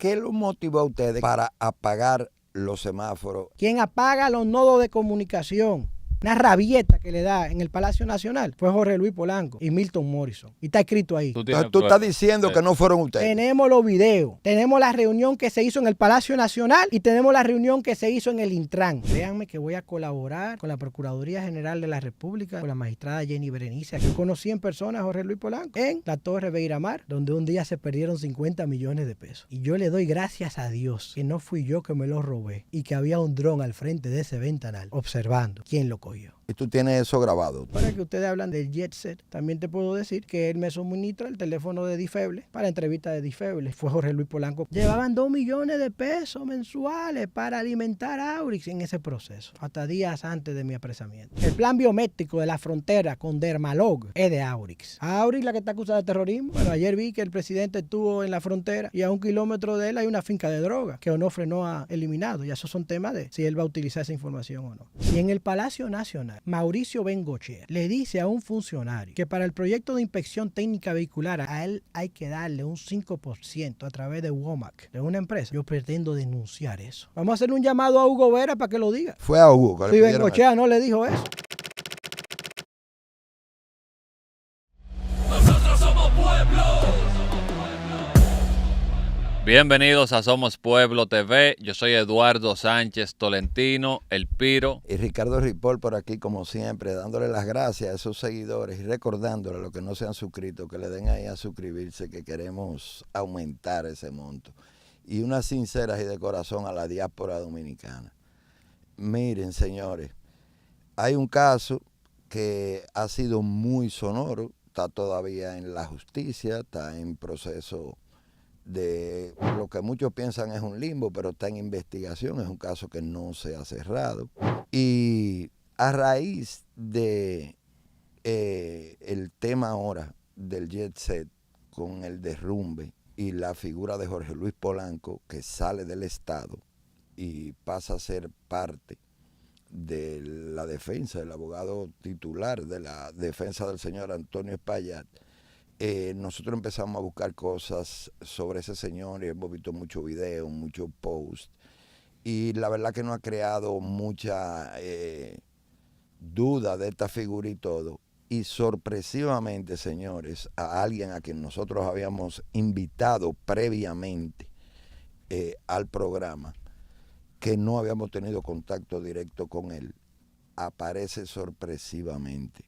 ¿Qué lo motivó a ustedes para apagar los semáforos? Quien apaga los nodos de comunicación, una rabieta que le da en el Palacio Nacional, fue Jorge Luis Polanco y Milton Morrison. Y está escrito ahí. Entonces tú estás diciendo que no fueron ustedes. Tenemos los videos, tenemos la reunión que se hizo en el Palacio Nacional y tenemos la reunión que se hizo en el Intran. Créanme que voy a colaborar con la Procuraduría General de la República, con la magistrada Jenny Berenice. Yo conocí en persona a Jorge Luis Polanco en la Torre Beiramar, donde un día se perdieron 50 millones de pesos. Y yo le doy gracias a Dios que no fui yo que me lo robé y que había un dron al frente de ese ventanal observando quién lo cogió. Y tú tienes eso grabado. Para que ustedes hablan del jet set, también te puedo decir que él me suministra el teléfono de Difeble para entrevista de Difeble. Fue Jorge Luis Polanco. Llevaban 2 millones de pesos mensuales para alimentar a Aurix en ese proceso, hasta días antes de mi apresamiento. El plan biométrico de la frontera con Dermalog es de Aurix. Aurix, la que está acusada de terrorismo. Bueno, ayer vi que el presidente estuvo en la frontera y a 1 kilómetro de él hay una finca de droga que Onofre no ha eliminado. Y esos son temas de si él va a utilizar esa información o no. Si en el Palacio Nacional Mauricio Bengochea le dice a un funcionario que para el proyecto de inspección técnica vehicular a él hay que darle un 5% a través de WOMAC, de una empresa, yo pretendo denunciar eso. Vamos a hacer un llamado a Hugo Vera para que lo diga. Fue a Hugo. Si Bengochea no le dijo eso. Nosotros somos pueblo. Bienvenidos a Somos Pueblo TV. Yo soy Eduardo Sánchez Tolentino, El Piro. Y Ricardo Ripoll por aquí, como siempre, dándole las gracias a esos seguidores y recordándole a los que no se han suscrito, que le den ahí a suscribirse, que queremos aumentar ese monto. Y unas sinceras y de corazón a la diáspora dominicana. Miren, señores, hay un caso que ha sido muy sonoro, está todavía en la justicia, está en proceso de lo que muchos piensan es un limbo, pero está en investigación, es un caso que no se ha cerrado. Y a raíz de el tema ahora del jet set con el derrumbe y la figura de Jorge Luis Polanco, que sale del Estado y pasa a ser parte de la defensa, del abogado titular de la defensa del señor Antonio Espaillat, nosotros empezamos a buscar cosas sobre ese señor y hemos visto muchos videos, muchos posts, y la verdad que nos ha creado mucha duda de esta figura y todo. Y sorpresivamente, señores, a alguien a quien nosotros habíamos invitado previamente al programa, que no habíamos tenido contacto directo con él, aparece sorpresivamente.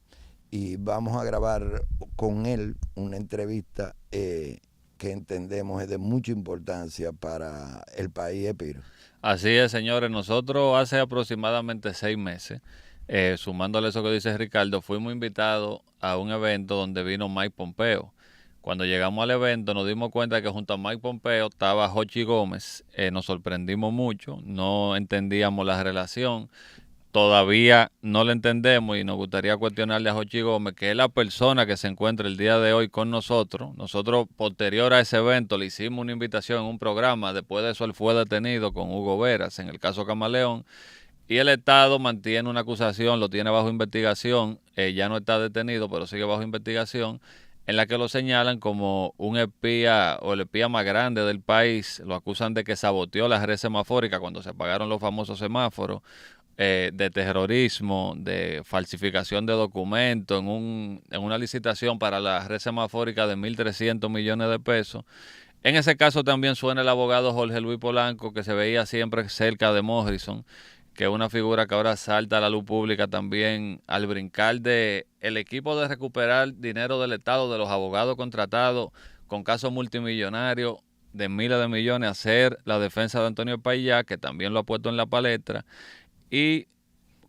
Y vamos a grabar con él una entrevista que entendemos es de mucha importancia para el país, Piro. Así es, señores. Nosotros hace aproximadamente 6 meses, sumándole eso que dice Ricardo, fuimos invitados a un evento donde vino Mike Pompeo. Cuando llegamos al evento nos dimos cuenta que junto a Mike Pompeo estaba Jochi Gómez. Nos sorprendimos mucho, no entendíamos la relación. Todavía no lo entendemos y nos gustaría cuestionarle a Jochi Gómez, que es la persona que se encuentra el día de hoy con nosotros. Nosotros, posterior a ese evento, le hicimos una invitación en un programa. Después de eso, él fue detenido con Hugo Veras en el caso Camaleón. Y el Estado mantiene una acusación, lo tiene bajo investigación. Ya no está detenido, pero sigue bajo investigación, en la que lo señalan como un espía o el espía más grande del país. Lo acusan de que saboteó la red semafórica cuando se apagaron los famosos semáforos. De terrorismo, de falsificación de documentos en una licitación para la red semafórica de 1.300 millones de pesos. En ese caso también suena el abogado Jorge Luis Polanco, que se veía siempre cerca de Morrison, que es una figura que ahora salta a la luz pública también al brincar de el equipo de recuperar dinero del Estado, de los abogados contratados con casos multimillonarios de miles de millones, a hacer la defensa de Antonio Espaillat, que también lo ha puesto en la palestra. Y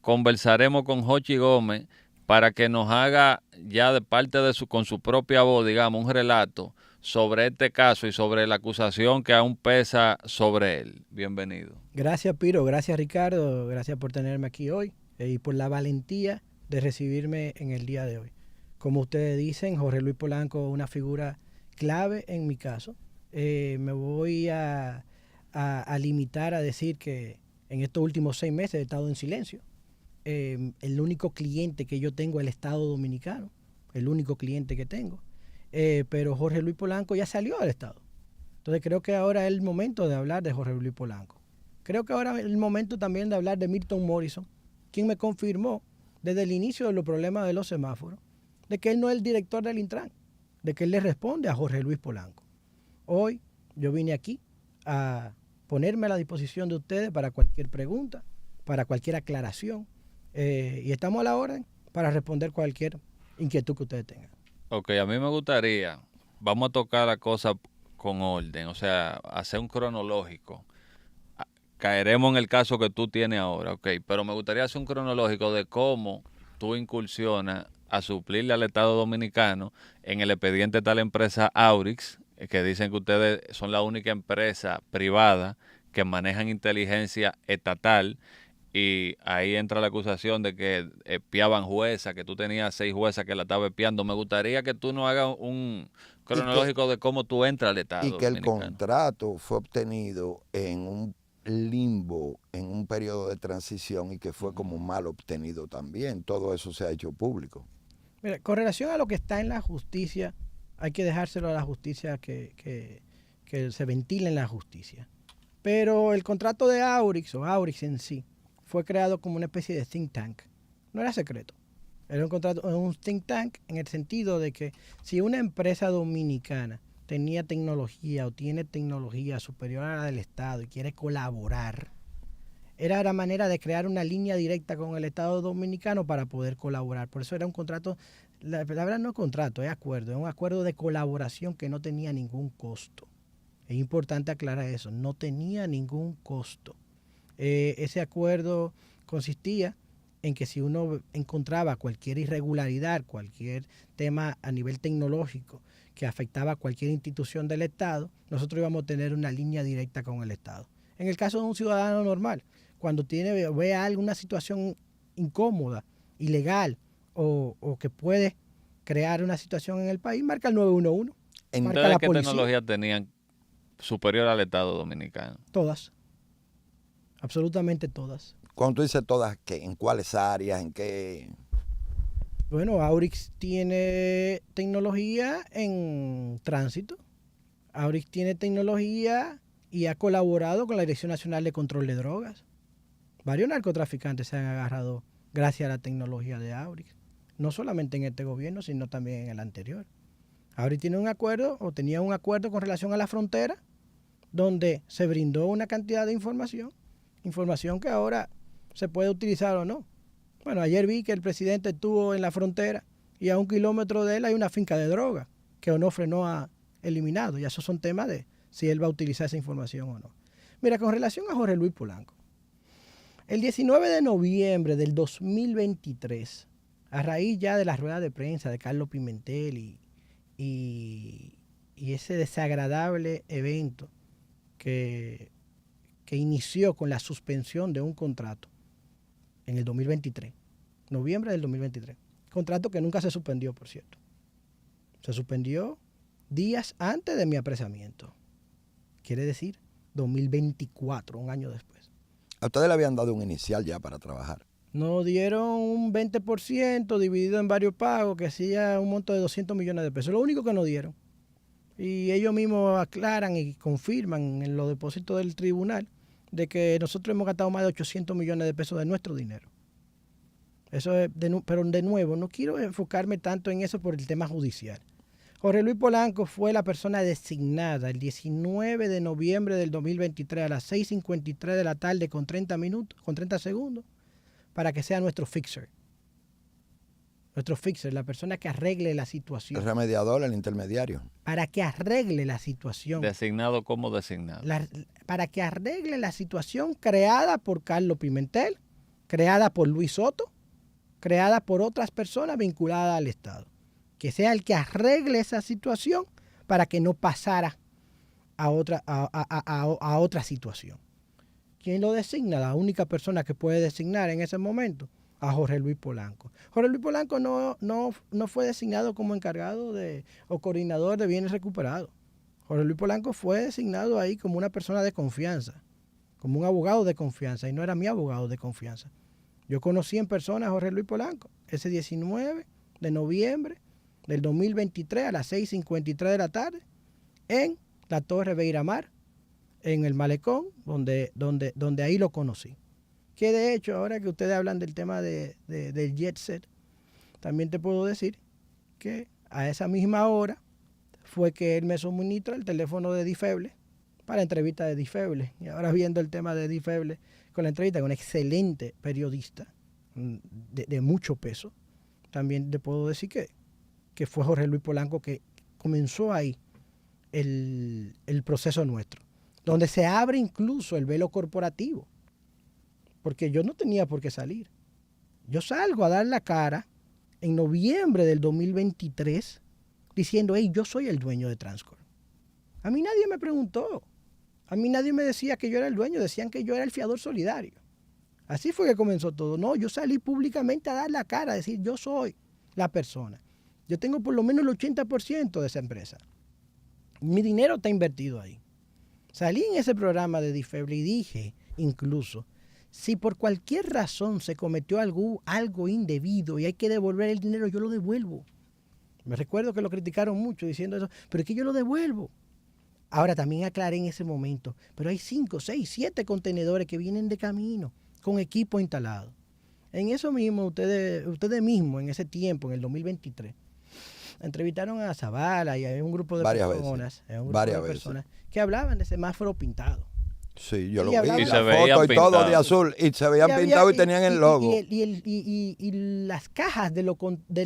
conversaremos con Jochi Gómez para que nos haga ya de parte de con su propia voz, digamos, un relato sobre este caso y sobre la acusación que aún pesa sobre él. Bienvenido. Gracias, Piro. Gracias, Ricardo. Gracias por tenerme aquí hoy y por la valentía de recibirme en el día de hoy. Como ustedes dicen, Jorge Luis Polanco, una figura clave en mi caso. Me voy a limitar a decir que en estos últimos 6 meses he estado en silencio. El único cliente que yo tengo es el Estado Dominicano, el único cliente que tengo. Pero Jorge Luis Polanco ya salió del Estado. Entonces creo que ahora es el momento de hablar de Jorge Luis Polanco. Creo que ahora es el momento también de hablar de Milton Morrison, quien me confirmó desde el inicio de los problemas de los semáforos, de que él no es el director del Intran, de que él le responde a Jorge Luis Polanco. Hoy yo vine aquí a ponerme a la disposición de ustedes para cualquier pregunta, para cualquier aclaración, y estamos a la orden para responder cualquier inquietud que ustedes tengan. Ok, a mí me gustaría, vamos a tocar la cosa con orden, o sea, hacer un cronológico. Caeremos en el caso que tú tienes ahora, ok, pero me gustaría hacer un cronológico de cómo tú incursionas a suplirle al Estado Dominicano en el expediente de la empresa Aurix, que dicen que ustedes son la única empresa privada que manejan inteligencia estatal, y ahí entra la acusación de que espiaban juezas, que tú tenías 6 juezas que la estaban espiando. Me gustaría que tú nos hagas un cronológico de cómo tú entras al Estado Y que el Dominicano. contrato fue obtenido en un limbo, en un periodo de transición, y que fue como mal obtenido también. Todo eso se ha hecho público. Mira, con relación a lo que está en la justicia, hay que dejárselo a la justicia que se ventile en la justicia. Pero el contrato de Aurix, o Aurix en sí, fue creado como una especie de think tank. No era secreto. Era un contrato, un think tank en el sentido de que si una empresa dominicana tenía tecnología o tiene tecnología superior a la del Estado y quiere colaborar, era la manera de crear una línea directa con el Estado dominicano para poder colaborar. Por eso era un contrato, la verdad no es contrato, es acuerdo, es un acuerdo de colaboración que no tenía ningún costo. Es importante aclarar eso, no tenía ningún costo. Ese acuerdo consistía en que si uno encontraba cualquier irregularidad, cualquier tema a nivel tecnológico que afectaba a cualquier institución del Estado, nosotros íbamos a tener una línea directa con el Estado. En el caso de un ciudadano normal, cuando ve alguna situación incómoda, ilegal o que puede crear una situación en el país, marca el 911. Marca ¿Ustedes la qué policía. tecnología tenían superior al Estado Dominicano? Todas. Absolutamente todas. Cuando tú dices todas, ¿qué? ¿En cuáles áreas? ¿En qué? Bueno, Aurix tiene tecnología en tránsito. Aurix tiene tecnología y ha colaborado con la Dirección Nacional de Control de Drogas. Varios narcotraficantes se han agarrado gracias a la tecnología de Aurix. No solamente en este gobierno, sino también en el anterior. Aurix tiene un acuerdo, o tenía un acuerdo con relación a la frontera, donde se brindó una cantidad de información que ahora se puede utilizar o no. Bueno, ayer vi que el presidente estuvo en la frontera y a 1 kilómetro de él hay una finca de droga que Onofre no ha eliminado. Y esos son temas de si él va a utilizar esa información o no. Mira, con relación a Jorge Luis Polanco, el 19 de noviembre del 2023, a raíz ya de la rueda de prensa de Carlos Pimentel y ese desagradable evento que inició con la suspensión de un contrato en el 2023, noviembre del 2023. Contrato que nunca se suspendió, por cierto. Se suspendió días antes de mi apresamiento. Quiere decir 2024, un año después. A ustedes le habían dado un inicial ya para trabajar. Nos dieron un 20% dividido en varios pagos que hacía un monto de 200 millones de pesos. Lo único que nos dieron. Y ellos mismos aclaran y confirman en los depósitos del tribunal de que nosotros hemos gastado más de 800 millones de pesos de nuestro dinero. Eso es pero de nuevo, no quiero enfocarme tanto en eso por el tema judicial. Jorge Luis Polanco fue la persona designada el 19 de noviembre del 2023 a las 6:53 de la tarde con 30 segundos para que sea nuestro fixer. Nuestro fixer, la persona que arregle la situación. El remediador, el intermediario. Para que arregle la situación. ¿Designado como designado? Para que arregle la situación creada por Carlos Pimentel, creada por Luis Soto, creada por otras personas vinculadas al Estado. Que sea el que arregle esa situación para que no pasara a otra situación. ¿Quién lo designa? La única persona que puede designar en ese momento, a Jorge Luis Polanco. Jorge Luis Polanco no fue designado como encargado o coordinador de bienes recuperados. Jorge Luis Polanco fue designado ahí como una persona de confianza, como un abogado de confianza, y no era mi abogado de confianza. Yo conocí en persona a Jorge Luis Polanco ese 19 de noviembre del 2023 a las 6:53 de la tarde en la Torre Beiramar, en el Malecón, donde ahí lo conocí. Que de hecho, ahora que ustedes hablan del tema del jet set, también te puedo decir que a esa misma hora fue que él me suministra el teléfono de Difeble para la entrevista de Difeble. Y ahora viendo el tema de Difeble con la entrevista con un excelente periodista de mucho peso, también te puedo decir que fue Jorge Luis Polanco que comenzó ahí el proceso nuestro, donde se abre incluso el velo corporativo, porque yo no tenía por qué salir. Yo salgo a dar la cara en noviembre del 2023 diciendo, hey, yo soy el dueño de Transcorp. A mí nadie me preguntó, a mí nadie me decía que yo era el dueño, decían que yo era el fiador solidario. Así fue que comenzó todo. No, yo salí públicamente a dar la cara, a decir, yo soy la persona. Yo tengo por lo menos el 80% de esa empresa. Mi dinero está invertido ahí. Salí en ese programa de Difeble y dije, incluso, si por cualquier razón se cometió algo indebido y hay que devolver el dinero, yo lo devuelvo. Me recuerdo que lo criticaron mucho diciendo eso, pero es que yo lo devuelvo. Ahora también aclaré en ese momento, pero hay 5, 6, 7 contenedores que vienen de camino con equipo instalado. En eso mismo, ustedes mismos, en ese tiempo, en el 2023, entrevistaron a Zavala y a un grupo de personas que hablaban de semáforo pintado. Sí, yo lo vi, y la foto y todo de azul, y se veían pintados y tenían el logo. Y las cajas de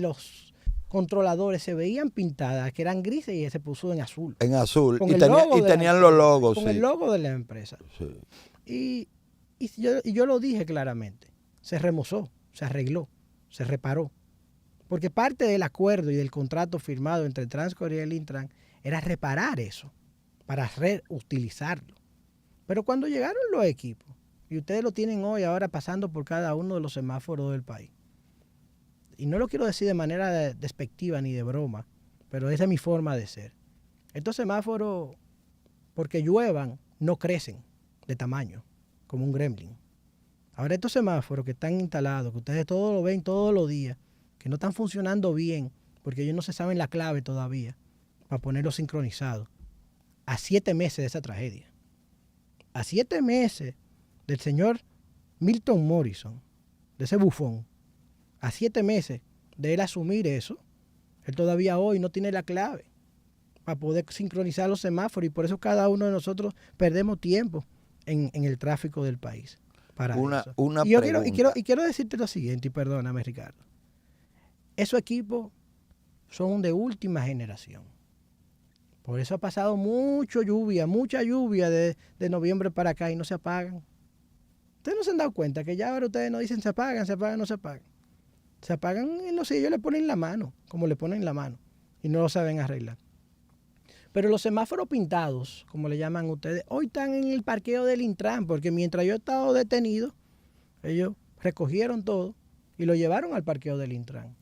los controladores se veían pintadas, que eran grises y se puso en azul. En azul, y tenían los logos. Con el logo de la empresa. Sí. Y yo lo dije claramente, se remozó, se arregló, se reparó. Porque parte del acuerdo y del contrato firmado entre Transcorp y el Intran era reparar eso, para reutilizarlo. Pero cuando llegaron los equipos, y ustedes lo tienen hoy ahora pasando por cada uno de los semáforos del país, y no lo quiero decir de manera despectiva ni de broma, pero esa es mi forma de ser. Estos semáforos, porque lluevan, no crecen de tamaño, como un gremlin. Ahora estos semáforos que están instalados, que ustedes todos lo ven todos los días, que no están funcionando bien, porque ellos no se saben la clave todavía, para ponerlos sincronizados, a 7 meses de esa tragedia. A 7 meses del señor Milton Morrison, de ese bufón, a 7 meses de él asumir eso, él todavía hoy no tiene la clave para poder sincronizar los semáforos y por eso cada uno de nosotros perdemos tiempo en el tráfico del país. Para eso. Y quiero decirte lo siguiente, y perdóname, Ricardo. Esos equipos son de última generación. Por eso ha pasado mucha lluvia de noviembre para acá y no se apagan. Ustedes no se han dado cuenta que ya ahora ustedes no dicen se apagan, no se apagan. Se apagan en los ellos le ponen la mano, como le ponen la mano, y no lo saben arreglar. Pero los semáforos pintados, como le llaman ustedes, hoy están en el parqueo del Intran, porque mientras yo he estado detenido, ellos recogieron todo y lo llevaron al parqueo del Intran.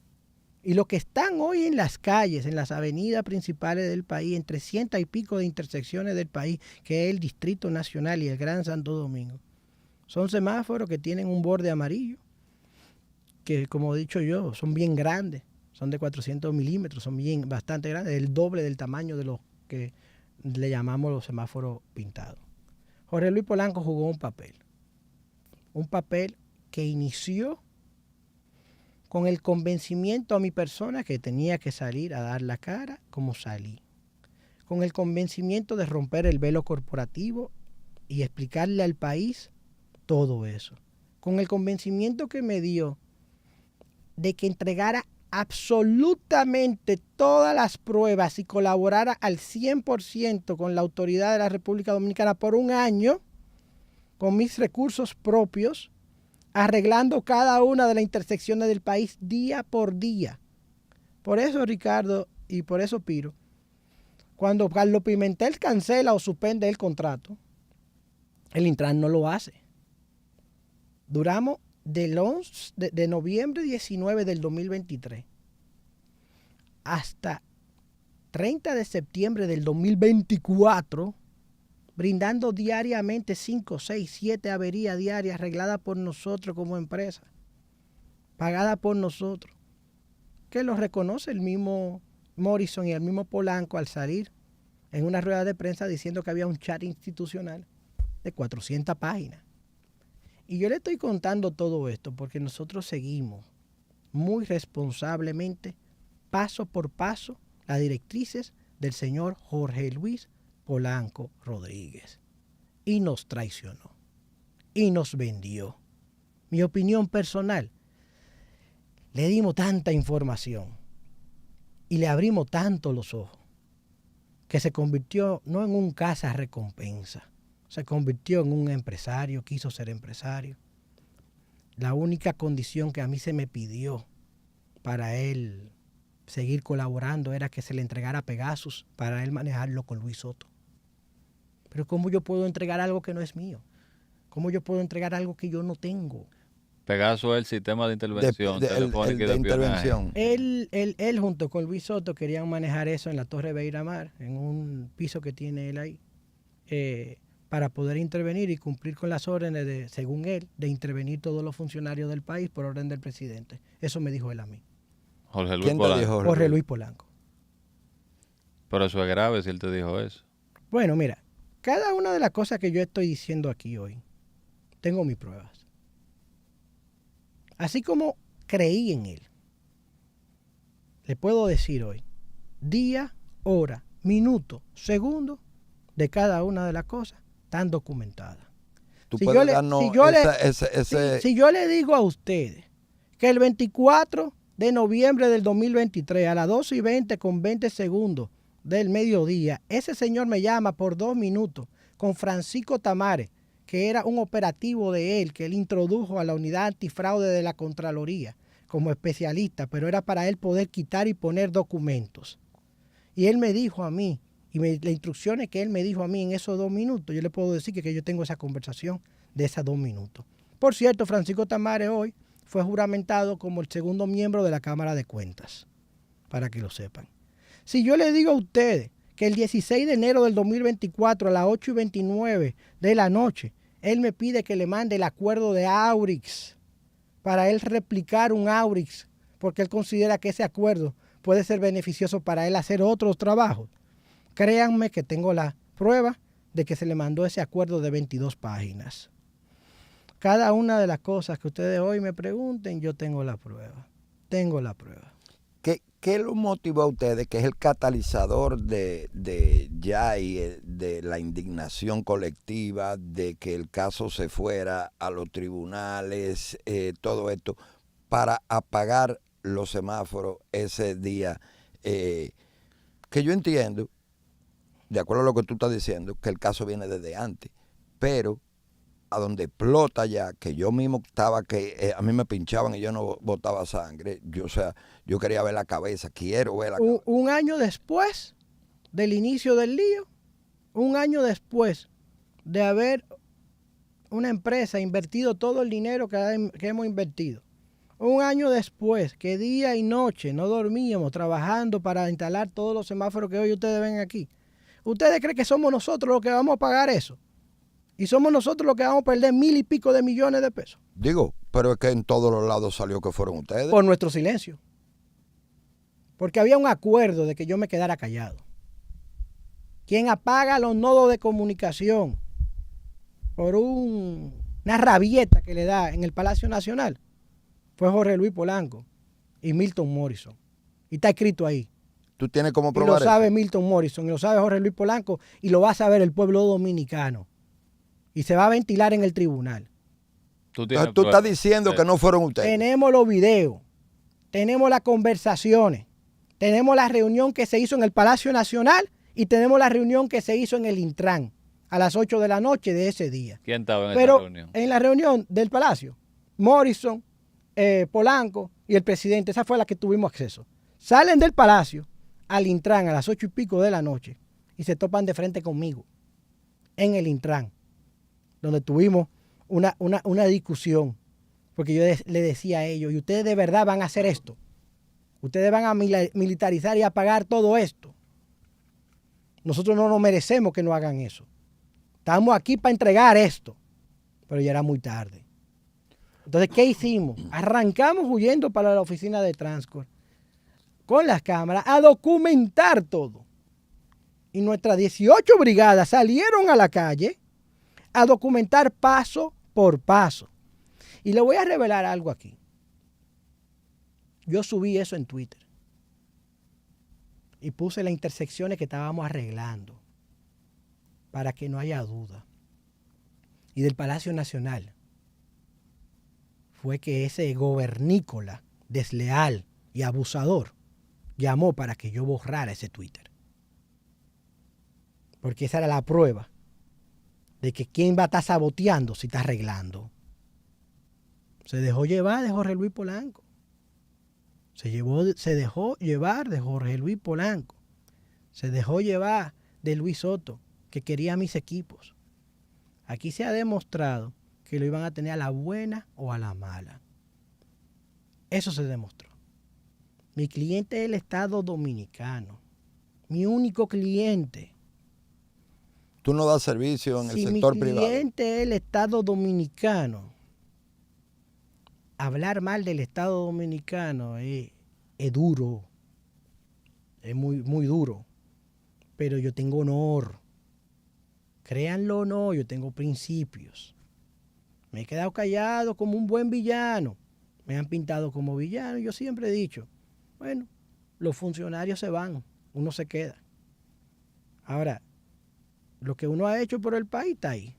Y los que están hoy en las calles, en las avenidas principales del país, en 300 y pico de intersecciones del país, que es el Distrito Nacional y el Gran Santo Domingo, son semáforos que tienen un borde amarillo, que como he dicho yo, son bien grandes, son de 400 milímetros, son bastante grandes, el doble del tamaño de los que le llamamos los semáforos pintados. Jorge Luis Polanco jugó un papel que inició con el convencimiento a mi persona que tenía que salir a dar la cara como salí, con el convencimiento de romper el velo corporativo y explicarle al país todo eso, con el convencimiento que me dio de que entregara absolutamente todas las pruebas y colaborara al 100% con la autoridad de la República Dominicana por un año, con mis recursos propios, arreglando cada una de las intersecciones del país día por día. Por eso, Ricardo, y por eso, Piro, cuando Carlos Pimentel cancela o suspende el contrato, el Intran no lo hace. Duramos de noviembre 19 del 2023 hasta 30 de septiembre del 2024, brindando diariamente 5, 6, 7 averías diarias arregladas por nosotros como empresa, pagadas por nosotros, que lo reconoce el mismo Morrison y el mismo Polanco al salir en una rueda de prensa diciendo que había un chat institucional de 400 páginas. Y yo le estoy contando todo esto porque nosotros seguimos muy responsablemente, paso por paso, las directrices del señor Jorge Luis Polanco Rodríguez. Y nos traicionó. Y nos vendió. Mi opinión personal, le dimos tanta información y le abrimos tanto los ojos que se convirtió no en un caza recompensa, se convirtió en un empresario, quiso ser empresario. La única condición que a mí se me pidió para él seguir colaborando era que se le entregara Pegasus para él manejarlo con Luis Soto. Pero ¿cómo yo puedo entregar algo que no es mío? ¿Cómo yo puedo entregar algo que yo no tengo? Pegasus es el sistema de intervención telefónica y de intervención. Él junto con Luis Soto querían manejar eso en la Torre Beiramar, en un piso que tiene él ahí, para poder intervenir y cumplir con las órdenes, de, según él, de intervenir todos los funcionarios del país por orden del presidente. Eso me dijo él a mí. Jorge Luis ¿Quién te Polanco. dijo? Jorge Luis Polanco. Pero eso es grave si él te dijo eso. Bueno, mira, cada una de las cosas que yo estoy diciendo aquí hoy, tengo mis pruebas. Así como creí en él, le puedo decir hoy, día, hora, minuto, segundo, de cada una de las cosas están documentadas. Si yo le digo a ustedes que el 24 de noviembre del 2023 a las 12:20 con 20 segundos del mediodía, ese señor me llama por 2 minutos con Francisco Tamares, que era un operativo de él, que él introdujo a la unidad antifraude de la Contraloría como especialista, pero era para él poder quitar y poner documentos. Y él me dijo a mí, y las instrucciones que él me dijo a mí en esos 2 minutos, yo le puedo decir que yo tengo esa conversación de esos 2 minutos. Por cierto, Francisco Tamares hoy fue juramentado como el segundo miembro de la Cámara de Cuentas, para que lo sepan. Si yo le digo a ustedes que el 16 de enero del 2024 a las 8:29 de la noche, él me pide que le mande el acuerdo de Aurix para él replicar un Aurix, porque él considera que ese acuerdo puede ser beneficioso para él hacer otros trabajos. Créanme que tengo la prueba de que se le mandó ese acuerdo de 22 páginas. Cada una de las cosas que ustedes hoy me pregunten, yo tengo la prueba. Tengo la prueba. ¿Qué lo motivó a ustedes, que es el catalizador de la indignación colectiva, de que el caso se fuera a los tribunales, todo esto, para apagar los semáforos ese día? Que yo entiendo, de acuerdo a lo que tú estás diciendo, que el caso viene desde antes, pero a donde explota ya, que yo mismo estaba, que a mí me pinchaban y yo no botaba sangre, yo quería ver la cabeza, quiero ver la cabeza. Un año después del inicio del lío, un año después de haber una empresa invertido todo el dinero que hemos invertido, un año después que día y noche no dormíamos trabajando para instalar todos los semáforos que hoy ustedes ven aquí, ¿ustedes creen que somos nosotros los que vamos a pagar eso? Y somos nosotros los que vamos a perder 1,000 y pico de millones de pesos. Digo, pero es que en todos los lados salió que fueron ustedes. Por nuestro silencio. Porque había un acuerdo de que yo me quedara callado. Quien apaga los nodos de comunicación por una rabieta que le da en el Palacio Nacional fue Jorge Luis Polanco y Milton Morrison. Y está escrito ahí. ¿Tú tienes cómo probar eso? Y lo sabe Milton Morrison, y lo sabe Jorge Luis Polanco, y lo va a saber el pueblo dominicano. Y se va a ventilar en el tribunal. Tú estás diciendo que no fueron ustedes. Tenemos los videos, tenemos las conversaciones, tenemos la reunión que se hizo en el Palacio Nacional y tenemos la reunión que se hizo en el Intran a las 8 de la noche de ese día. ¿Quién estaba en esa reunión? En la reunión del Palacio, Morrison, Polanco y el presidente, esa fue la que tuvimos acceso. Salen del Palacio al Intran a las 8 y pico de la noche y se topan de frente conmigo en el Intran, donde tuvimos una discusión, porque yo le decía a ellos, ¿y ustedes de verdad van a hacer esto? ¿Ustedes van a militarizar y apagar todo esto? Nosotros no nos merecemos que no hagan eso. Estamos aquí para entregar esto, pero ya era muy tarde. Entonces, ¿qué hicimos? Arrancamos huyendo para la oficina de Transcorp con las cámaras a documentar todo. y nuestras 18 brigadas salieron a la calle a documentar paso por paso. Y le voy a revelar algo aquí. Yo subí eso en Twitter y puse las intersecciones que estábamos arreglando para que no haya duda. Y del Palacio Nacional fue que ese gobernícola desleal y abusador llamó para que yo borrara ese Twitter. Porque esa era la prueba de que quién va a estar saboteando si está arreglando. Se dejó llevar de Jorge Luis Polanco. Se dejó llevar de Jorge Luis Polanco. Se dejó llevar de Luis Soto, que quería mis equipos. Aquí se ha demostrado que lo iban a tener a la buena o a la mala. Eso se demostró. Mi cliente es el Estado Dominicano. Mi único cliente. Tú no das servicio en el sector privado. Si mi cliente es el Estado Dominicano, hablar mal del Estado Dominicano es duro. Es muy, muy duro. Pero yo tengo honor. Créanlo o no, yo tengo principios. Me he quedado callado como un buen villano. Me han pintado como villano. Yo siempre he dicho, bueno, los funcionarios se van, uno se queda. Ahora, lo que uno ha hecho por el país está ahí.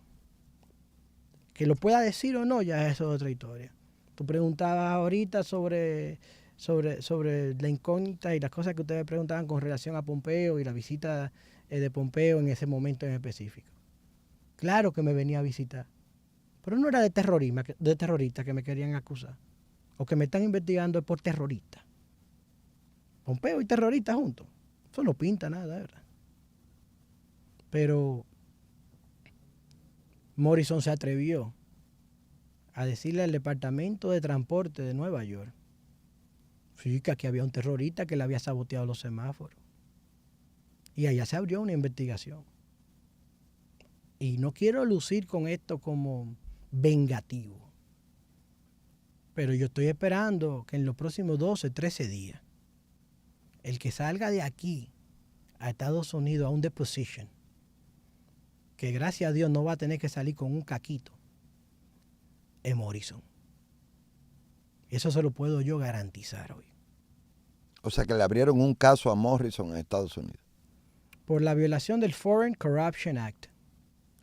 Que lo pueda decir o no, ya eso es otra historia. Tú preguntabas ahorita sobre la incógnita y las cosas que ustedes preguntaban con relación a Pompeo y la visita de Pompeo en ese momento en específico. Claro que me venía a visitar, pero no era de terrorista que me querían acusar o que me están investigando por terrorista. Pompeo y terrorista juntos, eso no pinta nada, ¿verdad? Pero Morrison se atrevió a decirle al Departamento de Transporte de Nueva York, sí, que aquí había un terrorista que le había saboteado los semáforos. Y allá se abrió una investigación. Y no quiero lucir con esto como vengativo, pero yo estoy esperando que en los próximos 12, 13 días, el que salga de aquí a Estados Unidos a un deposition, que gracias a Dios no va a tener que salir con un caquito, es Morrison. Eso se lo puedo yo garantizar hoy. O sea que le abrieron un caso a Morrison en Estados Unidos. Por la violación del Foreign Corruption Act.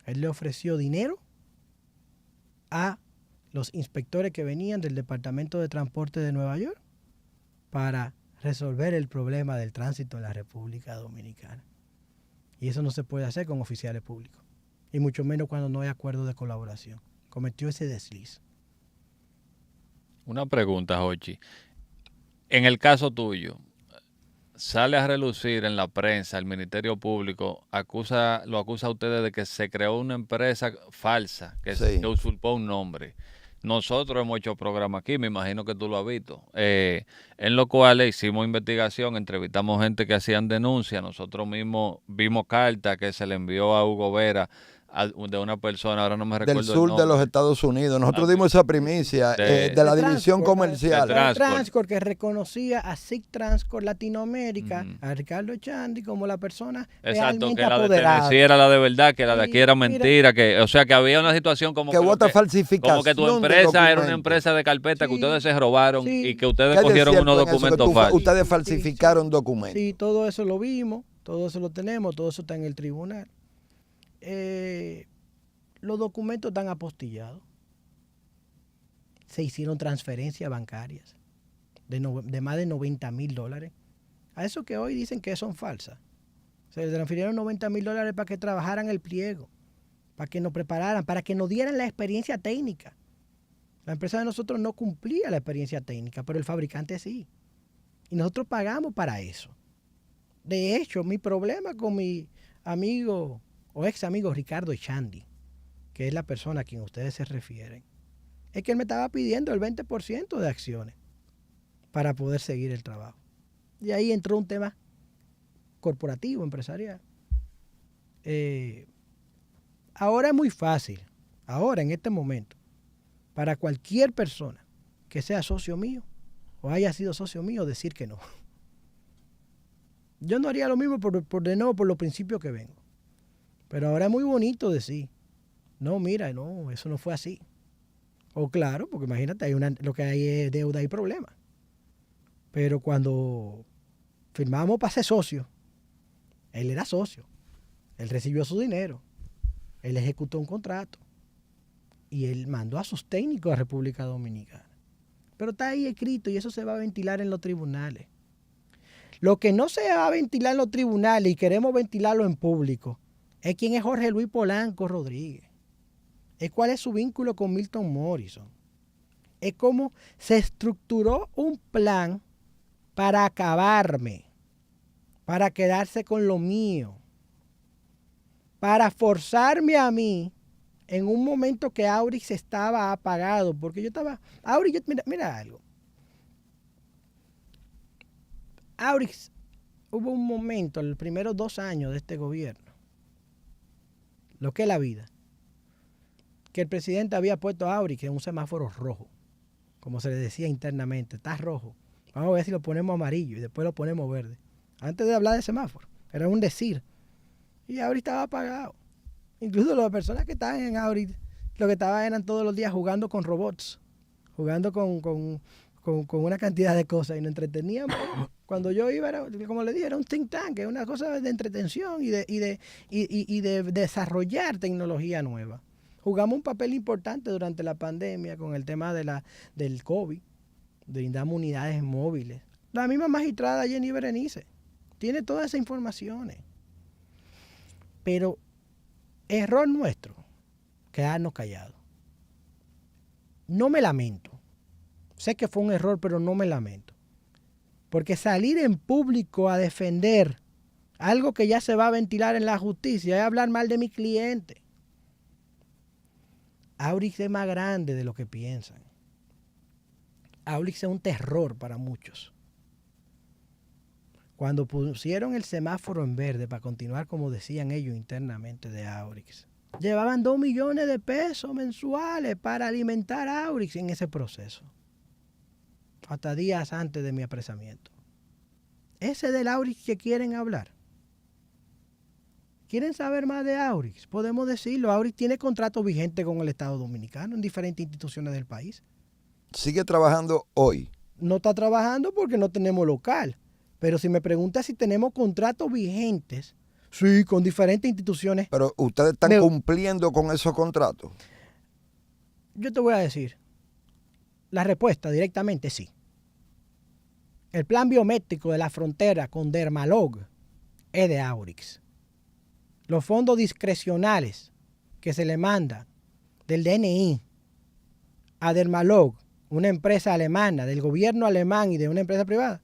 Él le ofreció dinero a los inspectores que venían del Departamento de Transporte de Nueva York para resolver el problema del tránsito en la República Dominicana. Y eso no se puede hacer con oficiales públicos. Y mucho menos cuando no hay acuerdo de colaboración. Cometió ese desliz. Una pregunta, Jochi. En el caso tuyo, sale a relucir en la prensa, el Ministerio Público lo acusa a ustedes de que se creó una empresa falsa, que usurpó un nombre. Nosotros hemos hecho programa aquí, me imagino que tú lo has visto, en lo cual hicimos investigación, entrevistamos gente que hacían denuncias, nosotros mismos vimos carta que se le envió a Hugo Vera de una persona, ahora no me recuerdo del sur de los Estados Unidos. Nosotros dimos esa primicia de la división comercial. De Transcorp, que reconocía a SIC Transcorp Latinoamérica, a Ricardo Echandi como la persona realmente apoderada. Que la de Tennessee era la de verdad, que la de aquí era mentira, o sea que había una situación como falsificación, como que tu empresa era una empresa de carpeta que ustedes se robaron y que ustedes cogieron unos documentos falsos. Ustedes falsificaron documentos. Sí, todo eso lo vimos, todo eso lo tenemos, todo eso está en el tribunal. Los documentos están apostillados. Se hicieron transferencias bancarias de más de $90,000. A eso que hoy dicen que son falsas. Se les transfirieron $90,000 para que trabajaran el pliego, para que nos prepararan, para que nos dieran la experiencia técnica. La empresa de nosotros no cumplía la experiencia técnica, pero el fabricante sí. Y nosotros pagamos para eso. De hecho, mi problema con mi amigo o ex amigo Ricardo Echandi, que es la persona a quien ustedes se refieren, es que él me estaba pidiendo el 20% de acciones para poder seguir el trabajo. Y ahí entró un tema corporativo, empresarial. Ahora es muy fácil, ahora en este momento, para cualquier persona que sea socio mío o haya sido socio mío decir que no. Yo no haría lo mismo de nuevo por los principios que vengo. Pero ahora es muy bonito decir, no, mira, no, eso no fue así. O claro, porque imagínate, lo que hay es deuda y problemas. Pero cuando firmamos para ser socio, él era socio. Él recibió su dinero. Él ejecutó un contrato. Y él mandó a sus técnicos a República Dominicana. Pero está ahí escrito y eso se va a ventilar en los tribunales. Lo que no se va a ventilar en los tribunales y queremos ventilarlo en público es quién es Jorge Luis Polanco Rodríguez. Es cuál es su vínculo con Milton Morrison. Es cómo se estructuró un plan para acabarme, para quedarse con lo mío, para forzarme a mí en un momento que Aurix estaba apagado, porque yo estaba... Aurix, mira algo. Aurix, hubo un momento, en los primeros 2 años de este gobierno, lo que es la vida, que el presidente había puesto a Aurix en un semáforo rojo, como se le decía internamente, está rojo. Vamos a ver si lo ponemos amarillo y después lo ponemos verde. Antes de hablar de semáforo, era un decir. Y Aurix estaba apagado. Incluso las personas que estaban en Aurix, lo que estaban eran todos los días jugando con robots, jugando con una cantidad de cosas y nos entreteníamos. Cuando yo iba, como le dije, era un think tank, era una cosa de entretención y de desarrollar tecnología nueva. Jugamos un papel importante durante la pandemia con el tema del COVID, brindamos unidades móviles. La misma magistrada Jenny Berenice tiene todas esas informaciones. Pero error nuestro, quedarnos callados. No me lamento. Sé que fue un error, pero no me lamento. Porque salir en público a defender algo que ya se va a ventilar en la justicia es hablar mal de mi cliente. Aurix es más grande de lo que piensan. Aurix es un terror para muchos. Cuando pusieron el semáforo en verde para continuar como decían ellos internamente de Aurix, llevaban 2 millones de pesos mensuales para alimentar a Aurix en ese proceso. Hasta días antes de mi apresamiento. Ese del Aurix que quieren hablar. ¿Quieren saber más de Aurix? Podemos decirlo. Aurix tiene contrato vigente con el Estado Dominicano en diferentes instituciones del país. ¿Sigue trabajando hoy? No está trabajando porque no tenemos local. Pero si me preguntas si tenemos contratos vigentes, sí, con diferentes instituciones. Pero ustedes están cumpliendo con esos contratos. Yo te voy a decir. La respuesta directamente sí. El plan biométrico de la frontera con Dermalog es de Aurix. Los fondos discrecionales que se le mandan del DNI a Dermalog, una empresa alemana, del gobierno alemán y de una empresa privada,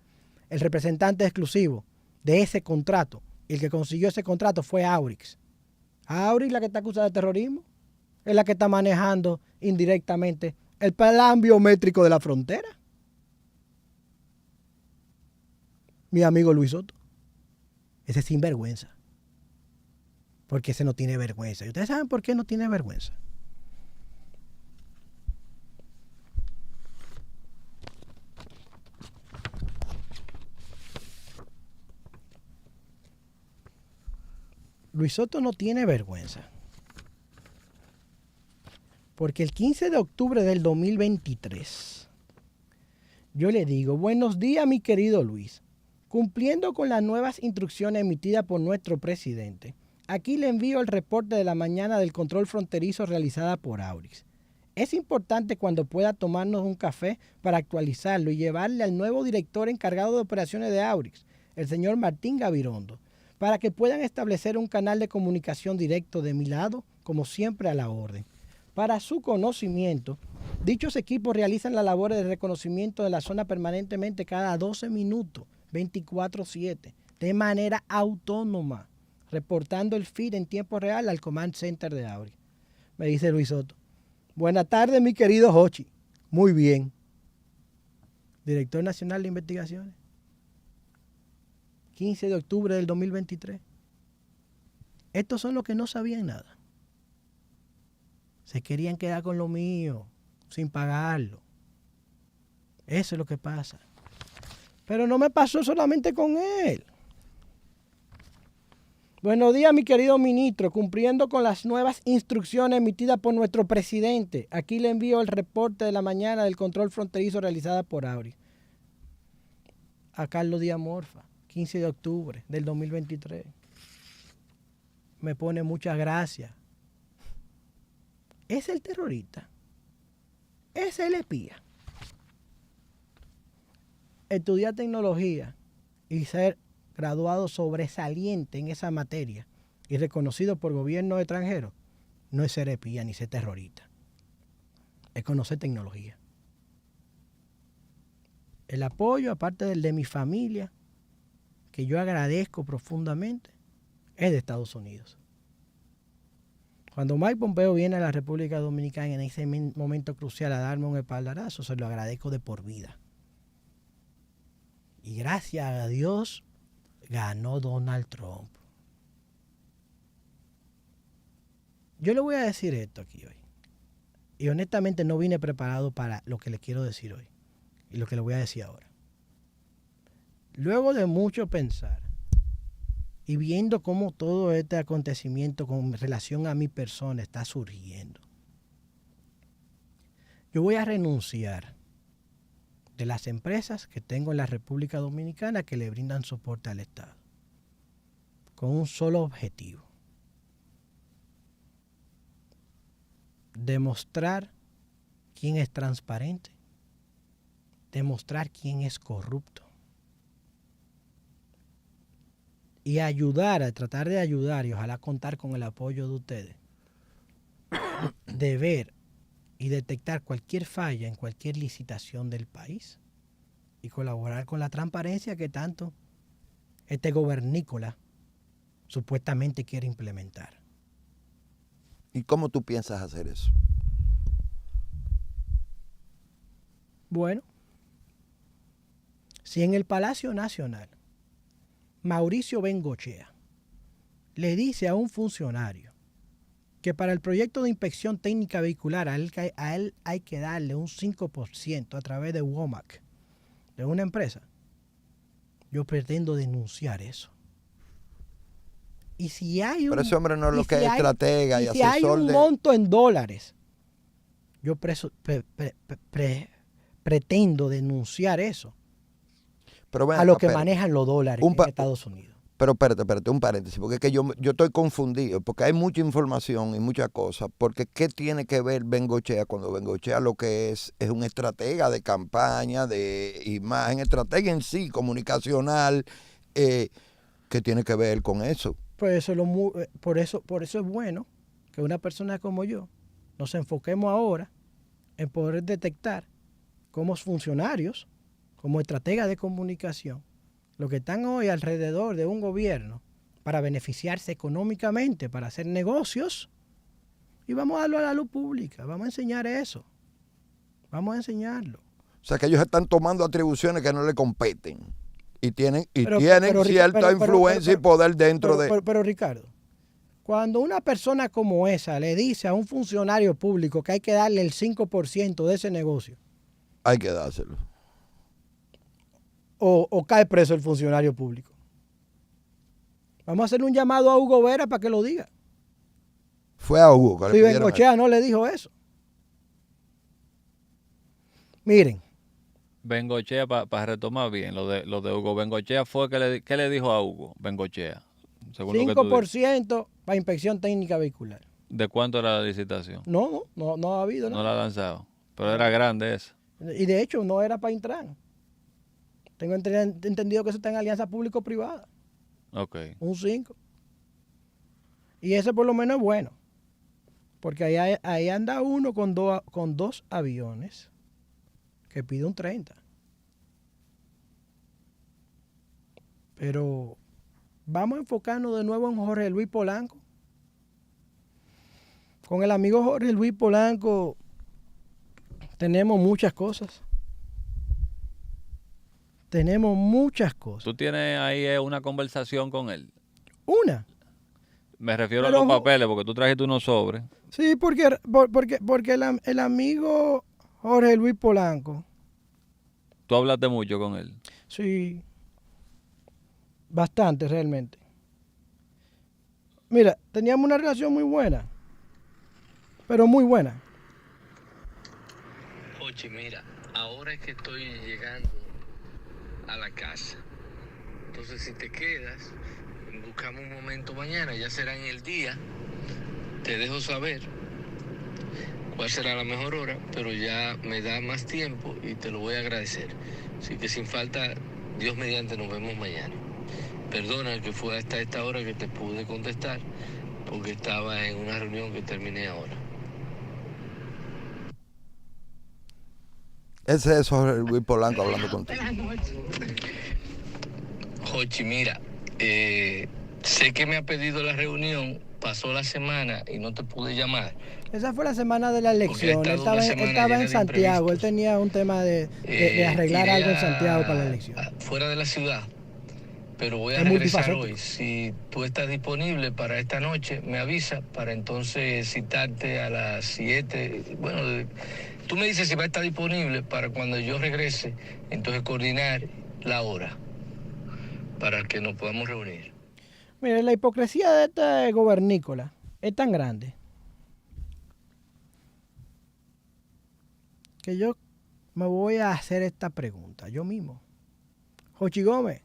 el representante exclusivo de ese contrato, el que consiguió ese contrato fue Aurix. Aurix, la que está acusada de terrorismo, es la que está manejando indirectamente el plan biométrico de la frontera. Mi amigo Luis Soto. Ese es sinvergüenza. Porque ese no tiene vergüenza. ¿Y ustedes saben por qué no tiene vergüenza? Luis Soto no tiene vergüenza. Porque el 15 de octubre del 2023, yo le digo, buenos días mi querido Luis. Cumpliendo con las nuevas instrucciones emitidas por nuestro presidente, aquí le envío el reporte de la mañana del control fronterizo realizada por Aurix. Es importante cuando pueda tomarnos un café para actualizarlo y llevarle al nuevo director encargado de operaciones de Aurix, el señor Martín Gavirondo, para que puedan establecer un canal de comunicación directo de mi lado, como siempre a la orden. Para su conocimiento, dichos equipos realizan las labores de reconocimiento de la zona permanentemente cada 12 minutos, 24/7, de manera autónoma, reportando el feed en tiempo real al Command Center de Aurix. Me dice Luis Soto. Buenas tardes, mi querido Jochi. Muy bien. Director Nacional de Investigaciones. 15 de octubre del 2023. Estos son los que no sabían nada. Se querían quedar con lo mío, sin pagarlo. Eso es lo que pasa. Pero no me pasó solamente con él. Buenos días, mi querido ministro. Cumpliendo con las nuevas instrucciones emitidas por nuestro presidente, aquí le envío el reporte de la mañana del control fronterizo realizada por Auris. A Carlos Díaz Morfa, 15 de octubre del 2023. Me pone muchas gracias. ¿Es el terrorista? ¿Es el espía? Estudiar tecnología y ser graduado sobresaliente en esa materia y reconocido por gobiernos extranjeros no es ser espía ni ser terrorista. Es conocer tecnología. El apoyo, aparte del de mi familia, que yo agradezco profundamente, es de Estados Unidos. Cuando Mike Pompeo viene a la República Dominicana en ese momento crucial a darme un espaldarazo, se lo agradezco de por vida. Y gracias a Dios ganó Donald Trump. Yo le voy a decir esto aquí hoy. Y honestamente no vine preparado para lo que le quiero decir hoy. Y lo que le voy a decir ahora. Luego de mucho pensar y viendo cómo todo este acontecimiento con relación a mi persona está surgiendo, yo voy a renunciar de las empresas que tengo en la República Dominicana que le brindan soporte al Estado, con un solo objetivo: demostrar quién es transparente, demostrar quién es corrupto y tratar de ayudar y ojalá contar con el apoyo de ustedes, de ver y detectar cualquier falla en cualquier licitación del país y colaborar con la transparencia que tanto este gobernícola supuestamente quiere implementar. ¿Y cómo tú piensas hacer eso? Bueno, si en el Palacio Nacional Mauricio Bengochea le dice a un funcionario que para el proyecto de inspección técnica vehicular a él hay que darle un 5% a través de WOMAC, de una empresa, yo pretendo denunciar eso. Y si hay Pero ese hombre no es lo que es estratega y si asesor hay un de... monto en dólares, yo pretendo denunciar eso Pero bueno, a los que manejan los dólares en Estados Unidos. Pero espérate, un paréntesis, porque es que yo estoy confundido, porque hay mucha información y muchas cosas, porque ¿qué tiene que ver Bengochea cuando Bengochea lo que es un estratega de campaña, de imagen, estratega en sí, comunicacional, ¿qué tiene que ver con eso? Pues por eso es bueno que una persona como yo nos enfoquemos ahora en poder detectar como funcionarios, como estrategas de comunicación, los que están hoy alrededor de un gobierno para beneficiarse económicamente, para hacer negocios, y vamos a darlo a la luz pública, vamos a enseñar eso, vamos a enseñarlo. O sea que ellos están tomando atribuciones que no le competen y tienen cierta influencia y poder dentro de... Pero Ricardo, cuando una persona como esa le dice a un funcionario público que hay que darle el 5% de ese negocio, hay que dárselo. O cae preso el funcionario público. Vamos a hacer un llamado a Hugo Vera para que lo diga. Fue a Hugo. Si Bengochea no le dijo eso. Miren. Bengochea, para retomar bien, lo de Hugo Bengochea fue ¿qué le dijo a Hugo Bengochea? Según 5% para inspección técnica vehicular. ¿De cuánto era la licitación? No ha habido nada. No la ha lanzado, pero era grande eso. Y de hecho no era para Intran. Tengo entendido que eso está en alianza público-privada. Ok. Un 5. Y ese por lo menos es bueno. Porque ahí anda uno con dos aviones que pide un 30. Pero vamos a enfocarnos de nuevo en Jorge Luis Polanco. Con el amigo Jorge Luis Polanco tenemos muchas cosas. Tenemos muchas cosas. ¿Tú tienes ahí una conversación con él? ¿Una? Me refiero a los papeles, porque tú trajiste unos sobres. Sí, porque el amigo Jorge Luis Polanco. ¿Tú hablaste mucho con él? Sí, bastante realmente. Mira, teníamos una relación muy buena, pero muy buena. Oye, mira, ahora es que estoy llegando a la casa. Entonces, si te quedas, buscamos un momento mañana, ya será en el día. Te dejo saber cuál será la mejor hora, pero ya me da más tiempo y te lo voy a agradecer. Así que sin falta, Dios mediante, nos vemos mañana. Perdona que fue hasta esta hora que te pude contestar, porque estaba en una reunión que terminé ahora. Ese es Jorge Luis Polanco hablando contigo. Jochi, mira, sé que me ha pedido la reunión, pasó la semana y no te pude llamar. Esa fue la semana de la elección. Él estaba en Santiago. Él tenía un tema de arreglar algo en Santiago para la elección. Fuera de la ciudad. Pero voy a regresar hoy. Si tú estás disponible para esta noche, me avisa para entonces citarte a las 7. Bueno, tú me dices si va a estar disponible para cuando yo regrese, entonces coordinar la hora para que nos podamos reunir. Mire, la hipocresía de este gobernícola es tan grande que yo me voy a hacer esta pregunta yo mismo. Jochi Gómez,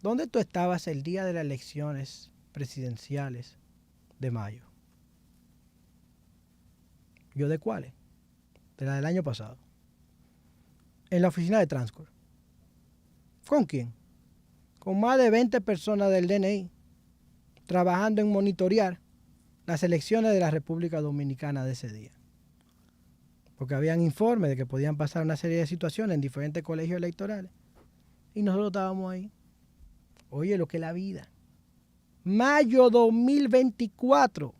¿dónde tú estabas el día de las elecciones presidenciales de mayo? ¿Yo de cuáles? De la del año pasado. En la oficina de Transcorp. ¿Con quién? Con más de 20 personas del DNI trabajando en monitorear las elecciones de la República Dominicana de ese día. Porque habían informes de que podían pasar una serie de situaciones en diferentes colegios electorales. Y nosotros estábamos ahí. Oye, lo que es la vida. Mayo 2024.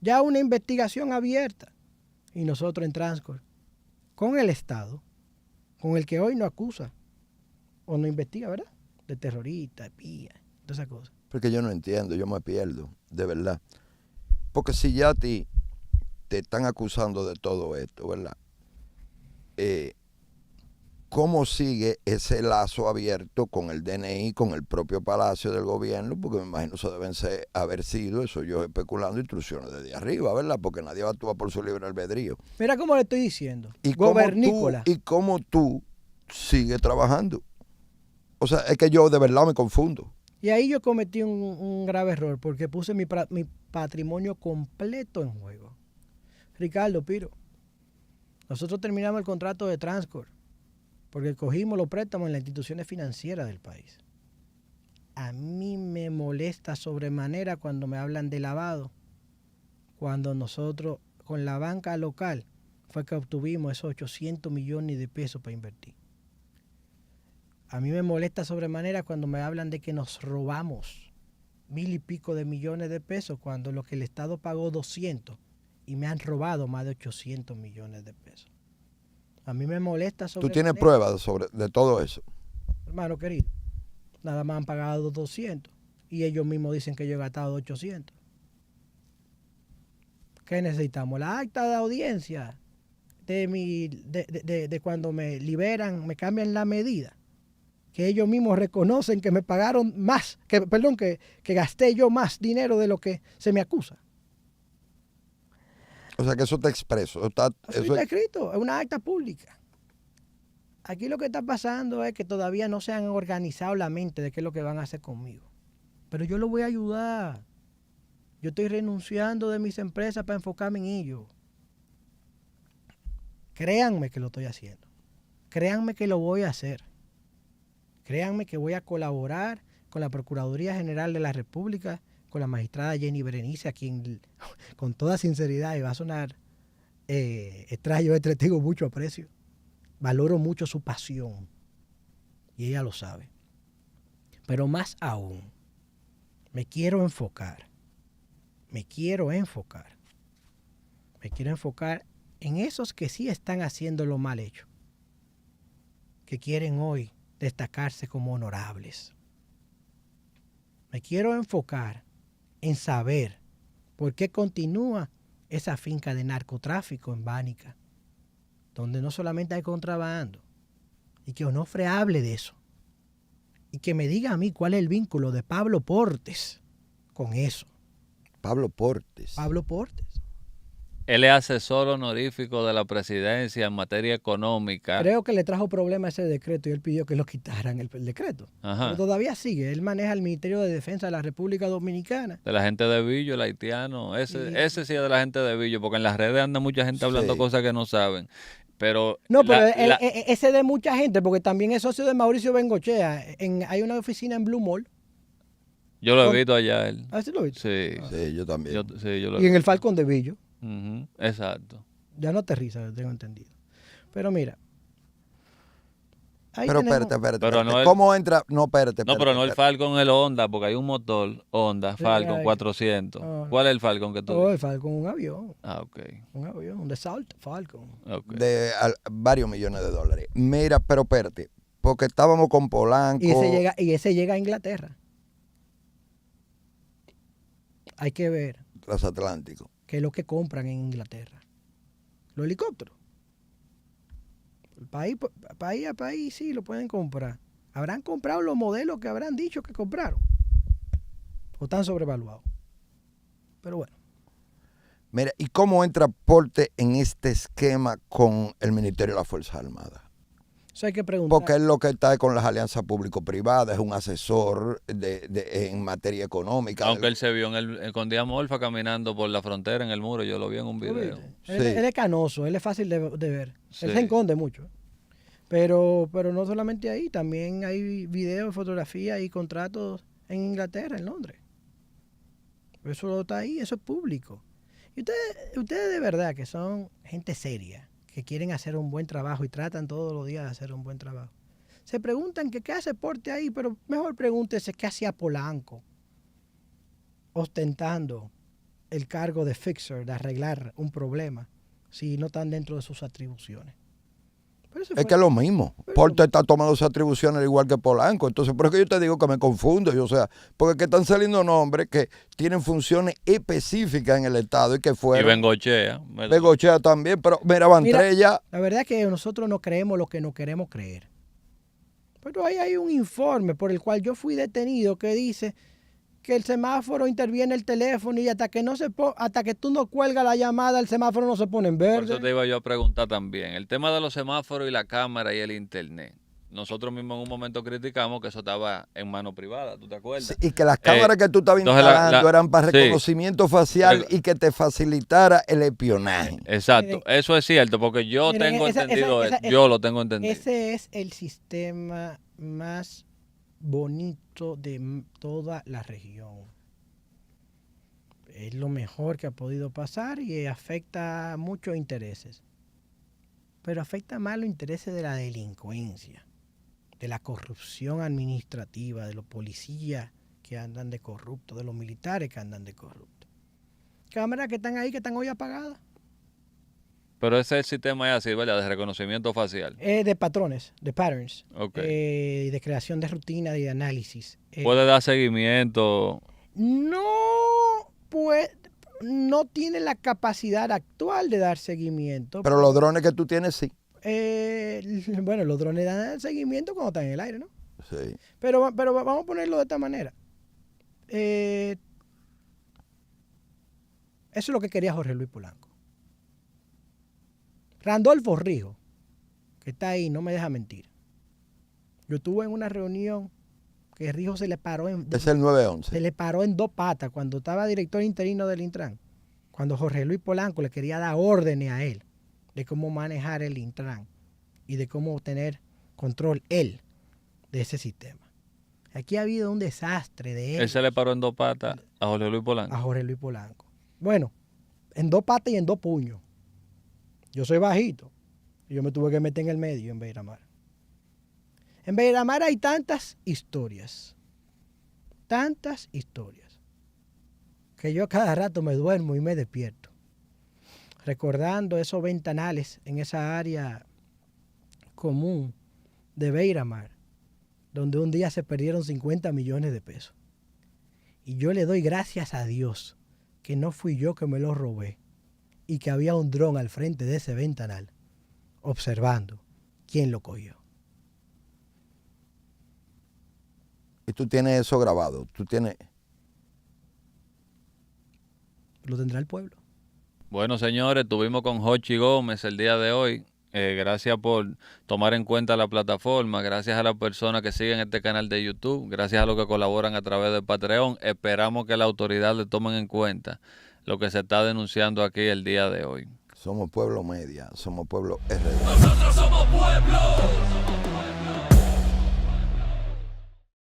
Ya una investigación abierta. Y nosotros en Transcorp, con el Estado, con el que hoy no acusa o no investiga, ¿verdad? De terrorista, espía, todas esas cosas. Porque yo no entiendo, yo me pierdo, de verdad. Porque si ya a ti te están acusando de todo esto, ¿verdad? ¿Cómo sigue ese lazo abierto con el DNI, con el propio Palacio del Gobierno? Porque me imagino eso deben haber sido, eso yo especulando, instrucciones desde arriba, ¿verdad? Porque nadie va a actuar por su libre albedrío. Mira cómo le estoy diciendo. ¿Y Gobernícola. cómo tú sigues trabajando? O sea, es que yo de verdad me confundo. Y ahí yo cometí un grave error porque puse mi patrimonio completo en juego. Ricardo Piro, nosotros terminamos el contrato de Transcorp porque cogimos los préstamos en las instituciones financieras del país. A mí me molesta sobremanera cuando me hablan de lavado, cuando nosotros con la banca local fue que obtuvimos esos 800 millones de pesos para invertir. A mí me molesta sobremanera cuando me hablan de que nos robamos 1,000 y pico de millones de pesos cuando lo que el Estado pagó 200 y me han robado más de 800 millones de pesos. A mí me molesta sobremanera. ¿Tú tienes pruebas de todo eso? Hermano querido, nada más han pagado 200 y ellos mismos dicen que yo he gastado 800. ¿Qué necesitamos? La acta de audiencia de cuando me liberan, me cambian la medida. Que ellos mismos reconocen que me pagaron más, que gasté yo más dinero de lo que se me acusa. O sea que eso está expreso. Eso está escrito, es una acta pública. Aquí lo que está pasando es que todavía no se han organizado la mente de qué es lo que van a hacer conmigo. Pero yo lo voy a ayudar. Yo estoy renunciando de mis empresas para enfocarme en ello. Créanme que lo estoy haciendo. Créanme que lo voy a hacer. Créanme que voy a colaborar con la Procuraduría General de la República, con la magistrada Jenny Berenice, a quien con toda sinceridad, y va a sonar extraño, le tengo mucho aprecio. Valoro mucho su pasión y ella lo sabe. Pero más aún, me quiero enfocar en esos que sí están haciendo lo mal hecho, que quieren hoy destacarse como honorables. Me quiero enfocar en saber por qué continúa esa finca de narcotráfico en Bánica, donde no solamente hay contrabando, y que Onofre hable de eso, y que me diga a mí cuál es el vínculo de Pablo Portes con eso, Pablo Portes. Pablo Portes. Él es asesor honorífico de la presidencia en materia económica. Creo que le trajo problema ese decreto y él pidió que lo quitaran el decreto. Ajá. Pero todavía sigue. Él maneja el Ministerio de Defensa de la República Dominicana. De la gente de Villo, el haitiano. Ese sí es de la gente de Villo, porque en las redes anda mucha gente hablando cosas que no saben. Pero no, pero ese de mucha gente, porque también es socio de Mauricio Bengochea. Hay una oficina en Blue Mall. Yo lo he visto allá él. ¿Ah, sí lo he visto? Sí, yo también. Y en el Falcon de Villo. Exacto. Ya no aterriza, tengo entendido. Pero mira. Pero espérate. Pero no ¿Cómo entra? No, espérate. No, pero no el Falcon, el Honda, porque hay un motor Honda, Falcon 400. ¿Cuál es el Falcon que tú dices? El Falcon, un avión. Ah, ok. Un avión, un Dassault Falcon. Okay. De varios millones de dólares. Mira, pero espérate. Porque estábamos con Polanco. Y ese llega a Inglaterra. Hay que ver. Transatlántico. ¿Qué es lo que compran en Inglaterra? Los helicópteros. País a país sí lo pueden comprar. ¿Habrán comprado los modelos que habrán dicho que compraron? ¿O están sobrevaluados? Pero bueno. Mira, ¿y cómo entra Portes en este esquema con el Ministerio de las Fuerzas Armadas? Eso hay que preguntar. Porque él lo que está es con las alianzas público-privadas, es un asesor en materia económica. Aunque él se vio con Díaz Morfa caminando por la frontera en el muro, yo lo vi en un video. Él es canoso, él es fácil de ver. Sí. Él se esconde mucho. Pero no solamente ahí, también hay videos, fotografías y contratos en Inglaterra, en Londres. Eso está ahí, eso es público. Y ustedes de verdad que son gente seria, que quieren hacer un buen trabajo y tratan todos los días de hacer un buen trabajo. Se preguntan que qué hace Portes ahí, pero mejor pregúntese qué hacía Polanco ostentando el cargo de fixer, de arreglar un problema, si no están dentro de sus atribuciones. Es que es lo mismo. Portes está tomando sus atribuciones al igual que Polanco. Entonces, por eso que yo te digo que me confundo. Porque es que están saliendo nombres que tienen funciones específicas en el Estado y que fueron. Y Bengochea. Bengochea también, pero mira, Bantrella. La verdad es que nosotros no creemos lo que no queremos creer. Pero ahí hay un informe por el cual yo fui detenido que dice que el semáforo interviene el teléfono y hasta que tú no cuelgas la llamada, el semáforo no se pone en verde. Por eso te iba yo a preguntar también. El tema de los semáforos y la cámara y el internet. Nosotros mismos en un momento criticamos que eso estaba en mano privada, ¿tú te acuerdas? Sí, y que las cámaras que tú estabas instalando eran para reconocimiento facial y que te facilitara el espionaje. Exacto, eso es cierto, porque yo tengo entendido eso. Yo lo tengo entendido. Ese es el sistema más bonito de toda la región. Es lo mejor que ha podido pasar y afecta muchos intereses. Pero afecta más los intereses de la delincuencia, de la corrupción administrativa, de los policías que andan de corruptos, de los militares que andan de corruptos. Cámaras que están ahí, que están hoy apagadas. Pero ese sistema es así, ¿verdad? De reconocimiento facial. De patrones, de patterns. Okay. De creación de rutina y de análisis. ¿Puede dar seguimiento? No, pues no tiene la capacidad actual de dar seguimiento. Pero los drones que tú tienes, sí. Bueno, los drones dan seguimiento cuando están en el aire, ¿no? Sí. Pero vamos a ponerlo de esta manera. Eso es lo que quería Jorge Luis Polanco. Randolfo Rijo, que está ahí, no me deja mentir. Yo estuve en una reunión que Rijo se le paró es el 911. Se le paró en dos patas cuando estaba director interino del Intran. Cuando Jorge Luis Polanco le quería dar órdenes a él de cómo manejar el Intran y de cómo tener control él de ese sistema. Aquí ha habido un desastre de él. Él se le paró en dos patas a Jorge Luis Polanco. A Jorge Luis Polanco. Bueno, en dos patas y en dos puños. Yo soy bajito y yo me tuve que meter en el medio en Beiramar. En Beiramar hay tantas historias, que yo cada rato me duermo y me despierto, recordando esos ventanales en esa área común de Beiramar, donde un día se perdieron 50 millones de pesos. Y yo le doy gracias a Dios que no fui yo que me lo robé y que había un dron al frente de ese ventanal observando quién lo cogió. Y tú tienes eso grabado, tú tienes... lo tendrá el pueblo. Bueno, señores, estuvimos con Jochi Gómez el día de hoy. Gracias por tomar en cuenta la plataforma, gracias a las personas que siguen este canal de YouTube, gracias a los que colaboran a través de Patreon. Esperamos que la autoridad le tomen en cuenta lo que se está denunciando aquí el día de hoy. Somos Pueblo Media, somos Pueblo RD. Nosotros somos pueblo.